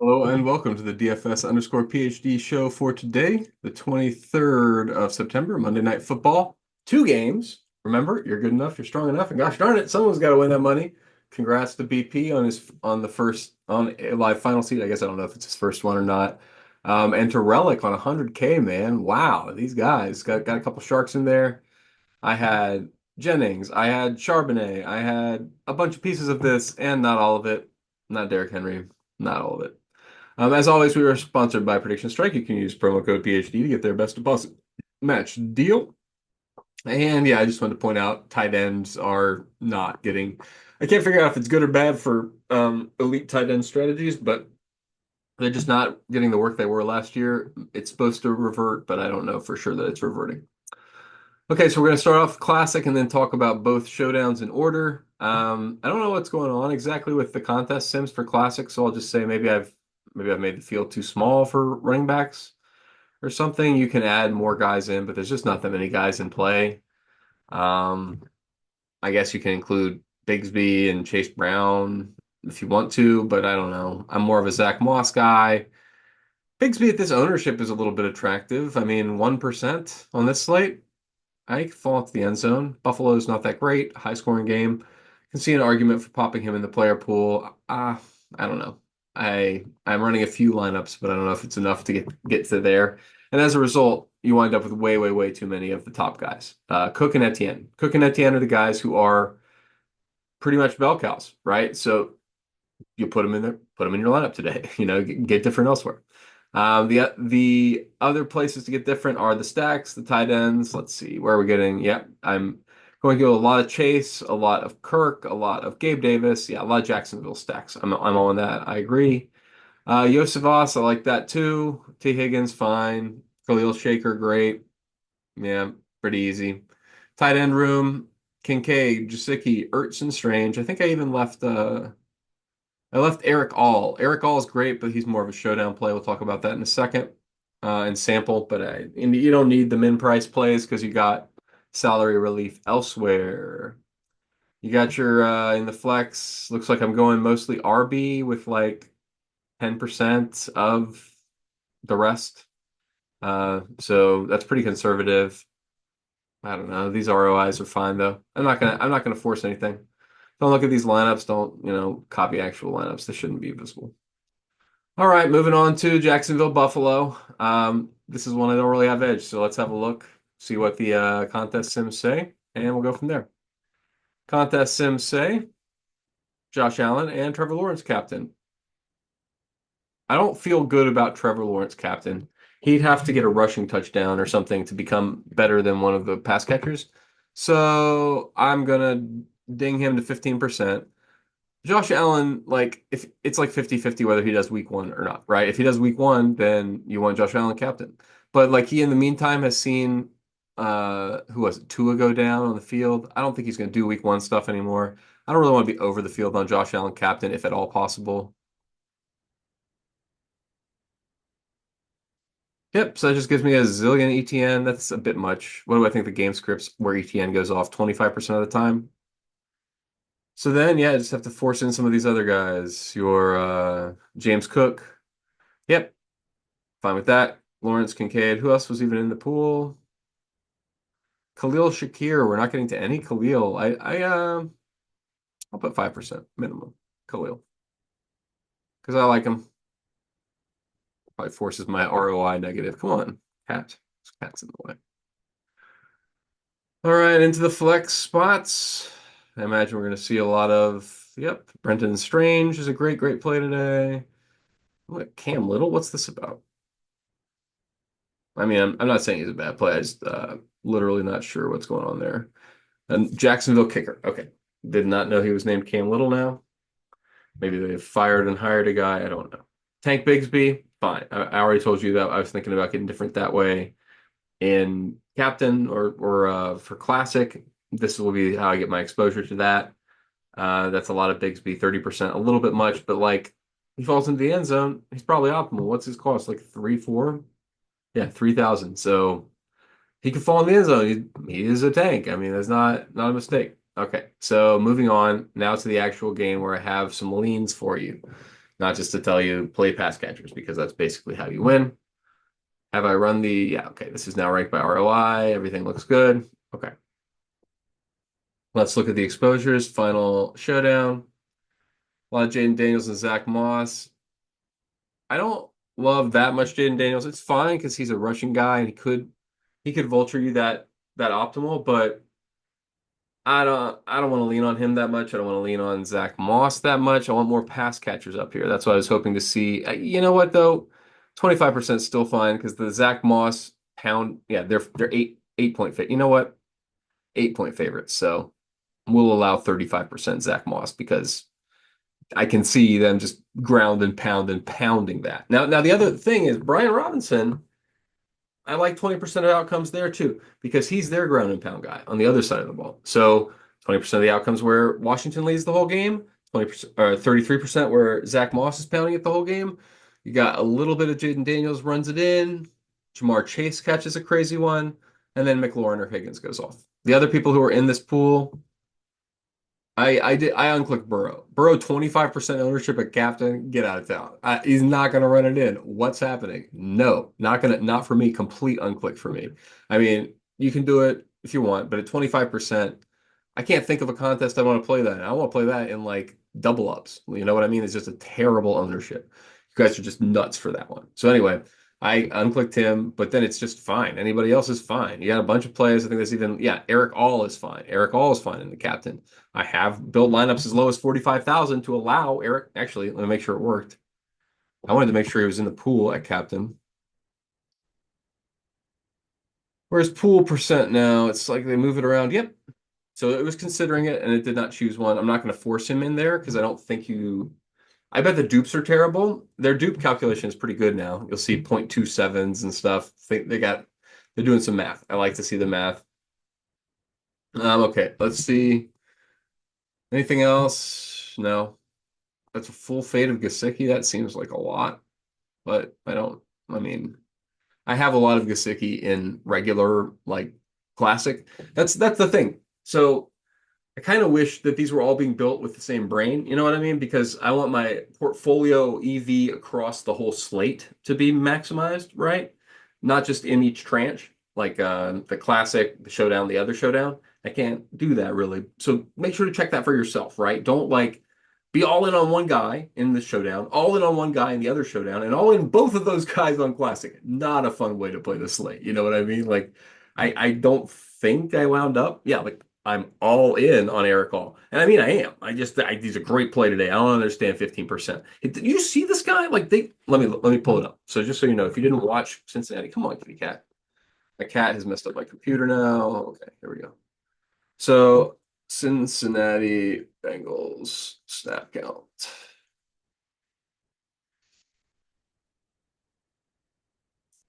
Hello and welcome to the DFS underscore PhD show for today, the 23rd of September, Monday Night Football. Two games. Remember, you're good enough, you're strong enough, and gosh darn it, someone's got to win that money. Congrats to BP on the first on a live final seat. I guess I don't know if it's his first one or not. And to Relic on 100K, man. Wow, these guys got a couple sharks in there. I had Jennings, I had Charbonnet, I had a bunch of pieces of this, and not all of it. Not Derrick Henry, not all of it. As always, we are sponsored by PredictionStrike. You can use promo code PhD to get their best deposit match deal. And yeah, I just wanted to point out tight ends are not getting. I can't figure out if it's good or bad for elite tight end strategies, but they're just not getting the work they were last year. It's supposed to revert, but I don't know for sure that it's reverting. Okay, so we're going to start off classic and then talk about both showdowns in order. I don't know what's going on exactly with the contest sims for classic, so I'll just say maybe I've made the field too small for running backs or something. You can add more guys in, but there's just not that many guys in play. Um, I guess you can include Bigsby and Chase Brown if you want to, but I don't know. I'm more of a Zach Moss guy. Bigsby at this ownership is a little bit attractive. I mean, 1% on this slate. I could fall into the end zone. Buffalo's not that great, high scoring game. Can see an argument for popping him in the player pool. I don't know. I'm running a few lineups, but I don't know if it's enough to get to there. And as a result, you wind up with way, way, way too many of the top guys. Cook and Etienne. Cook and Etienne are the guys who are pretty much bell cows, right? So you put them in there, put them in your lineup today. Get different elsewhere. The other places to get different are the stacks, the tight ends. Let's see, where are we getting? Yep, I'm going to go a lot of Chase, a lot of Kirk, a lot of Gabe Davis. Yeah, a lot of Jacksonville stacks. I'm on that. I agree. Yosivas, I like that too. T. Higgins, fine. Khalil Shaker, great. Yeah, pretty easy. Tight end room, Kincaid, Jasicki, Ertz, and Strange. I think I left Eric All. Eric All is great, but he's more of a showdown play. We'll talk about that in a second. And sample, but and you don't need the min price plays because you got salary relief elsewhere. You got your in the flex. Looks like I'm going mostly RB with like 10% of the rest. So that's pretty conservative. I don't know. These ROIs are fine though. I'm not gonna force anything. Don't look at these lineups. Don't, copy actual lineups. They shouldn't be visible. All right, moving on to Jacksonville, Buffalo. This is one I don't really have edge, so let's have a look, see what the contest sims say, and we'll go from there. Contest sims say Josh Allen and Trevor Lawrence captain. I don't feel good about Trevor Lawrence captain. He'd have to get a rushing touchdown or something to become better than one of the pass catchers. So I'm gonna ding him to 15%. Josh Allen, like if it's like 50-50 whether he does week one or not, right? If he does week one, then you want Josh Allen captain. But like he in the meantime has seen who was it, Tua go down on the field. I don't think he's gonna do week one stuff anymore. I don't really want to be over the field on Josh Allen captain if at all possible. Yep, so that just gives me a zillion ETN. That's a bit much. What do I think the game scripts where ETN goes off 25% of the time? So then, yeah, I just have to force in some of these other guys. Your James Cook. Yep, fine with that. Lawrence Kincaid. Who else was even in the pool? Khalil Shakir. We're not getting to any Khalil. I'll put 5% minimum. Khalil. Because I like him. Probably forces my ROI negative. Come on, cat. This cat's in the way. All right, into the flex spots. I imagine we're going to see a lot of, yep, Brenton Strange is a great, great play today. What, Cam Little? What's this about? I mean, I'm not saying he's a bad play. I just literally not sure what's going on there. And Jacksonville kicker. Okay. Did not know he was named Cam Little now. Maybe they have fired and hired a guy. I don't know. Tank Bigsby, fine. I already told you that I was thinking about getting different that way. In Captain or for Classic, this will be how I get my exposure to that. That's a lot of Bigsby, 30%, a little bit much, but like he falls into the end zone, he's probably optimal. What's his cost? Like 3-4? Yeah, 3,000. So he could fall in the end zone. He is a tank. I mean, that's not a mistake. Okay, so moving on now to the actual game where I have some leans for you. not just to tell you play pass catchers because that's basically how you win. Have I run the, yeah, okay, this is now ranked by ROI. Everything looks good. Okay. Let's look at the exposures. Final showdown. A lot of Jaden Daniels and Zach Moss. I don't love that much Jaden Daniels. It's fine because he's a rushing guy and he could vulture you that optimal, but I don't want to lean on him that much. I don't want to lean on Zach Moss that much. I want more pass catchers up here. That's what I was hoping to see. You know what though? 25% still fine because the Zach Moss pound, yeah, they're 8 point fit. You know what? 8 point favorites. So we'll allow 35% Zach Moss because I can see them just ground and pound and pounding that. Now the other thing is Brian Robinson. I like 20% of outcomes there too, because he's their ground and pound guy on the other side of the ball. So 20% of the outcomes where Washington leads the whole game, 20% or 33% where Zach Moss is pounding it the whole game. You got a little bit of Jaden Daniels runs it in. Jamar Chase catches a crazy one, and then McLaurin or Higgins goes off. The other people who are in this pool, I unclicked Burrow. Burrow 25% ownership at captain. Get out of town. He's not gonna run it in. What's happening? No, not for me. Complete unclick for me. I mean, you can do it if you want, but at 25%, I can't think of a contest I want to play that in. I want to play that in like double ups. You know what I mean? It's just a terrible ownership. You guys are just nuts for that one. So anyway, I unclicked him, but then it's just fine. Anybody else is fine. You got a bunch of plays. I think there's even, yeah, Eric All is fine. Eric All is fine in the captain. I have built lineups as low as 45,000 to allow Eric. Actually, let me make sure it worked. I wanted to make sure he was in the pool at captain. Where's pool percent now? It's like they move it around. Yep. So it was considering it and it did not choose one. I'm not going to force him in there because I don't think you. I bet the dupes are terrible. Their dupe calculation is pretty good now. You'll see 0.27s and stuff. They're doing some math. I like to see the math. Okay, let's see. Anything else? No. That's a full fade of Gasicki. That seems like a lot, but I don't. I mean, I have a lot of Gasicki in regular, like classic. That's the thing. So I kind of wish that these were all being built with the same brain. You know what I mean? Because I want my portfolio EV across the whole slate to be maximized, right? Not just in each tranche, like the classic, the showdown, the other showdown. I can't do that really. So make sure to check that for yourself, right? Don't like be all in on one guy in the showdown, all in on one guy in the other showdown, and all in both of those guys on classic. Not a fun way to play the slate. You know what I mean? Like I don't think I wound up. Yeah, like I'm all in on Eric Hall. And I mean, I am. He's a great play today. I don't understand 15%. Did you see this guy? Like let me pull it up. So just so you know, if you didn't watch Cincinnati, come on, kitty cat. My cat has messed up my computer now. Okay, here we go. So Cincinnati Bengals snap count.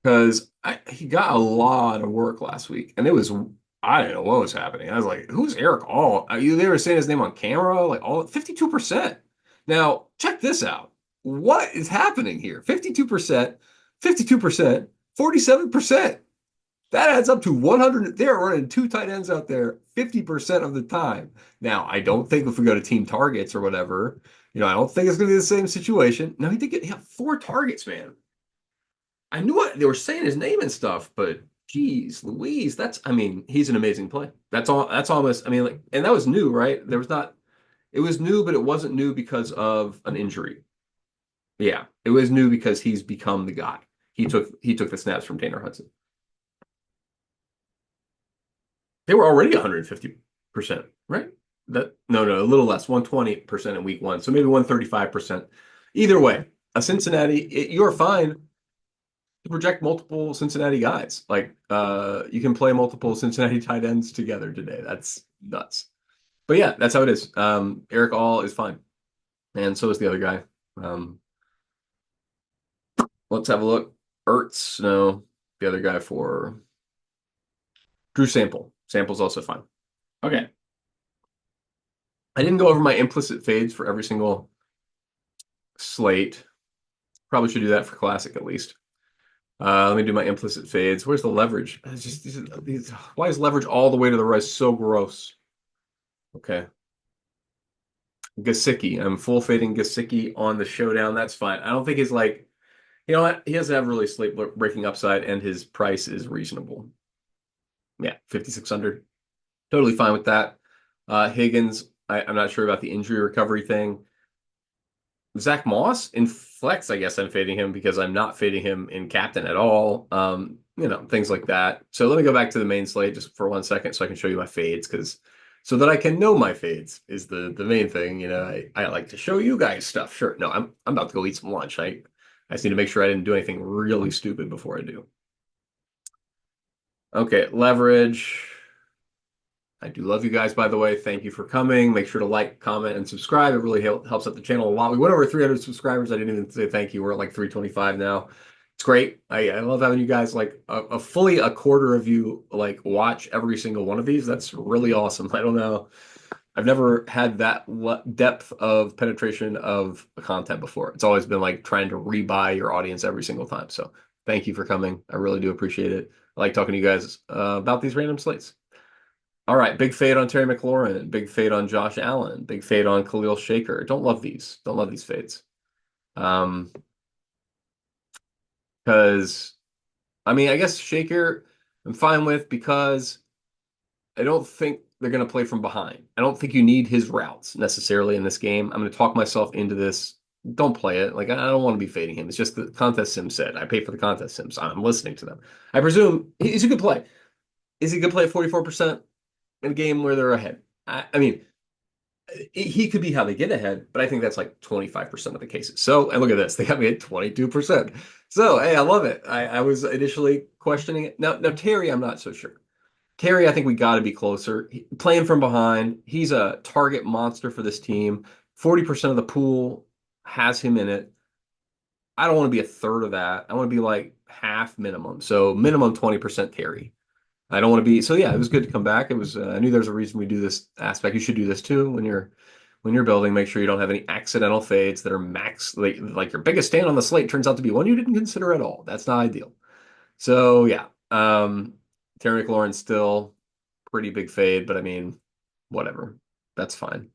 Because he got a lot of work last week, and it was I don't know what was happening. I was like, "Who's Eric All?" They were saying his name on camera, like all 52%. Now check this out. What is happening here? 52%, 52%, 47%. That adds up to 100. They're running two tight ends out there 50% of the time. Now, I don't think if we go to team targets or whatever, I don't think it's going to be the same situation. No, he had 4 targets, man. I knew what they were saying his name and stuff, but geez, Louise, I mean, he's an amazing play. That's almost, I mean, like, and that was new, right? It was new, but it wasn't new because of an injury. Yeah, it was new because he's become the guy. He took the snaps from Tanner Hudson. They were already 150%, right? No, a little less, 120% in week one. So maybe 135%. Either way, you're fine to project multiple Cincinnati guys. Like you can play multiple Cincinnati tight ends together today. That's nuts. But yeah, that's how it is. Eric All is fine. And so is the other guy. Um, let's have a look. Ertz, no. The other guy for Drew Sample. Sample's also fine. Okay. I didn't go over my implicit fades for every single slate. Probably should do that for classic at least. Let me do my implicit fades. Where's the leverage? It's just why is leverage all the way to the right so gross? Okay. Gesicki. I'm full fading Gesicki on the showdown. That's fine. I don't think he's like, you know what? He doesn't have really slate breaking upside, and his price is reasonable. Yeah, 5,600. Totally fine with that. Higgins, I'm not sure about the injury recovery thing. Zach Moss in flex, I guess I'm fading him because I'm not fading him in captain at all. Things like that. So let me go back to the main slate just for 1 second so I can show you my fades because so that I can know my fades is the main thing. I like to show you guys stuff. Sure. No, I'm about to go eat some lunch. I just need to make sure I didn't do anything really stupid before I do. Okay, leverage. I do love you guys, by the way. Thank you for coming. Make sure to like, comment, and subscribe. It really helps out the channel a lot. We went over 300 subscribers. I didn't even say thank you. We're at like 325 now. It's great. I love having you guys like fully a quarter of you like watch every single one of these. That's really awesome. I don't know. I've never had that depth of penetration of content before. It's always been like trying to rebuy your audience every single time. So thank you for coming. I really do appreciate it. I like talking to you guys about these random slates. All right, big fade on Terry McLaurin, big fade on Josh Allen, big fade on Khalil Shaker. Don't love these. Don't love these fades. Um, because I mean, I guess Shaker I'm fine with because I don't think they're going to play from behind. I don't think you need his routes necessarily in this game. I'm going to talk myself into this. Don't play it. Like I don't want to be fading him. It's just the contest sim said. I pay for the contest sims. I'm listening to them. I presume he's a good play. Is he a good play at 44% in a game where they're ahead? I mean, he could be how they get ahead, but I think that's like 25% of the cases. So, and look at this, they got me at 22%. So, hey, I love it. I was initially questioning it. Now, Terry, I'm not so sure. Terry, I think we got to be closer. Playing from behind, he's a target monster for this team. 40% of the pool has him in it. I don't want to be a third of that. I want to be like half minimum. So, minimum 20% Terry. I don't want to be so yeah, it was good to come back. It was I knew there's a reason we do this aspect. You should do this too when you're building. Make sure you don't have any accidental fades that are max like your biggest stand on the slate turns out to be one you didn't consider at all. That's not ideal. So yeah, Terry McLaurin's still pretty big fade, but I mean, whatever. That's fine.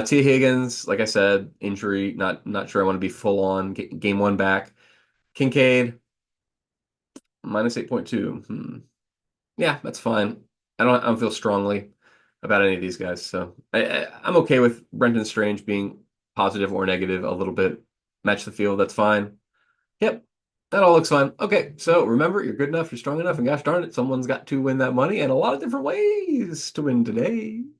T. Higgins, like I said, injury, not sure I want to be full on game one back. Kincaid, minus 8.2. Yeah, that's fine. I don't feel strongly about any of these guys, so I'm okay with Brendan Strange being positive or negative a little bit. Match the field, that's fine. Yep, that all looks fine. Okay, so remember, you're good enough, you're strong enough, and gosh darn it, someone's got to win that money, and a lot of different ways to win today.